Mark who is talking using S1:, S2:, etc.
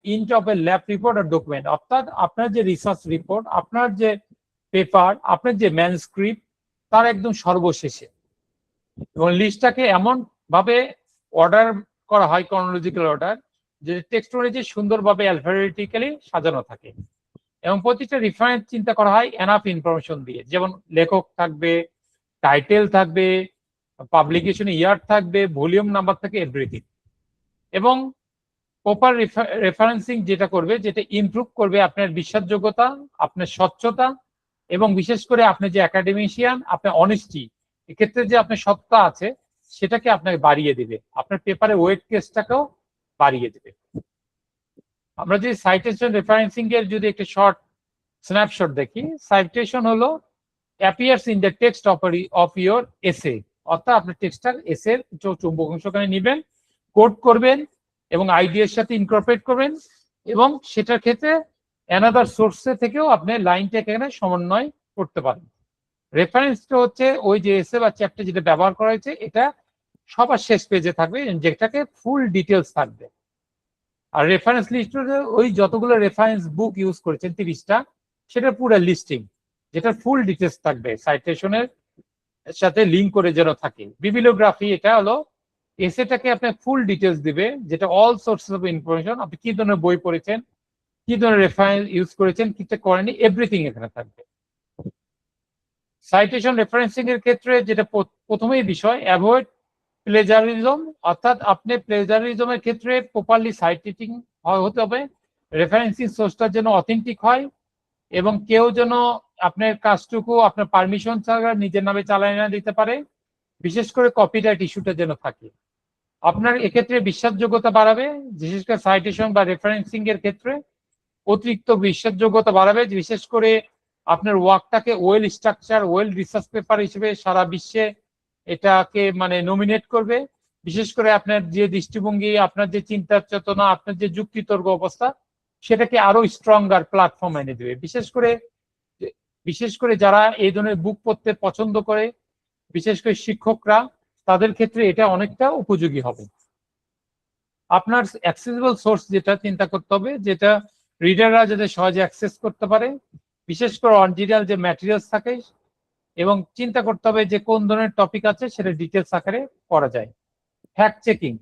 S1: Int of a lab report আর document, অর্থাৎ আপনার যে রিসার্চ রিপোর্ট, আপনার যে পেপার, আপনার যে ম্যানস্ক্রিপ্ট, তার একদম সর্বশেষে। এবং লিস্টটাকে এমন ভাবে অর্ডার করা হয়, ক্রনোলজিক্যাল অর্ডার, যে টেক্সট অনুযায়ী সুন্দরভাবে অ্যালফাবেটিক্যালি সাজানো থাকে। এবং প্রতিটা রেফারেন্স চিন্তা করা হয় এনাফ ইনফরমেশন দিয়ে, যেমন লেখক থাকবে, টাইটেল থাকবে, পাবলিকেশন ইয়ার থাকবে, ভলিউম নাম্বার থাকে, এভরিথিং। এবং প্রপার রেফারেন্সিং যেটা করবে, যেটা ইমপ্রুভ করবে আপনার বিশ্বাসযোগ্যতা, আপনার স্বচ্ছতা, এবং বিশেষ করে আপনি যে একাডেমিশিয়ান, আপনার অনেস্টি, এক্ষেত্রে যে আপনার সত্তা আছে সেটাকে আপনাকে বাড়িয়ে দিবে, আপনার পেপারে ওয়েট কেসটাকেও বাড়িয়ে দিবে। আমরা যে সাইটেশন রেফারেন্সিং এর যদি একটা শর্ট স্ন্যাপশট দেখি, সাইটেশন হলো appears in the text of your এসে, অর্থাৎ আপনার টেক্সটার এসের চুম্বক অংশখানে নেবেন, কোড করবেন এবং আইডিয়ার সাথে ইনকর্পোরেট করবেন, এবং সেটার ক্ষেত্রে অ্যানাদার সোর্সে থেকেও আপনি লাইনটাকে এখানে সমন্বয় করতে পারেন। রেফারেন্সটা হচ্ছে ওই যে এসে বা চ্যাপ্টার যেটা ব্যবহার করা হয়েছে, এটা সবার শেষ পেজে থাকবে, যেটাকে ফুল ডিটেলস থাকবে। আর রেফারেন্স লিস্ট ওই যতগুলো রেফারেন্স বুক ইউজ করেছেন 30টা, সেটা পুরো লিস্টিং, যেটা ফুল ডিটেলস থাকবে, সাইটেশনের সাথে লিঙ্ক করে যেন থাকে। বিবিলিওগ্রাফি এটা হলো এসেটাকে আপনার ফুল ডিটেলস দিবে, যেটা অল সোর্সেস অফ ইনফরমেশন, আপনি কি ধরনের বই পড়েছেন, কি ধরনের রেফারেন্স ইউজ করেছেন, কিটা করেনি, এভরিথিং এখানে থাকবে। সাইটেশন রেফারেন্সিং এর ক্ষেত্রে যেটা প্রথমেই বিষয়, অ্যাভয়েড প্লেজারিজম, অর্থাৎ আপনি প্লেজারিজমের ক্ষেত্রে প্রপারলি সাইটেটিং হতে হবে, রেফারেন্সিং সোর্সটা যেন অথেন্টিক হয়, এবং কেউ যেন আপনার কাজটুকু আপনার পারমিশন ছাড়া নিজের নামে চালায় না দিতে পারে, বিশেষ করে কপিরাইট ইস্যুটা যেন থাকে। আপনার এক্ষেত্রে বিশ্বাসযোগ্যতা বাড়াবে, বিশেষ করে সাইটেশন বা রেফারেন্সিং এর ক্ষেত্রে অতিরিক্ত বিশ্বাসযোগ্যতা বাড়াবে, বিশেষ করে আপনার ওয়ার্কটাকে well structure, well research paper হিসেবে সারা বিশ্বে এটাকে মানে নমিনেট করবে। বিশেষ করে আপনার যে দৃষ্টিভঙ্গি, আপনার যে চিন্তা চেতনা, আপনার যে যুক্তিতর্ক অবস্থা, সেটাকে আরো স্ট্রঙ্গার প্ল্যাটফর্ম এনে দেবে। বিশেষ করে যারা এই ধরনের বুক পড়তে পছন্দ করে, বিশেষ করে শিক্ষকরা, তাদের ক্ষেত্রে এটা অনেকটা উপযোগী হবে। আপনার অ্যাক্সেসিবল সোর্স যেটা চিন্তা করতে হবে, যেটা রিডাররা যাতে সহজে অ্যাক্সেস করতে পারে, বিশেষ করে অরিজিনাল যে ম্যাটেরিয়ালস থাকে, এবং চিন্তা করতে হবে যে কোন ধরনের টপিক আছে সেটা ডিটেলস আকারে করা যায়। Fact checking,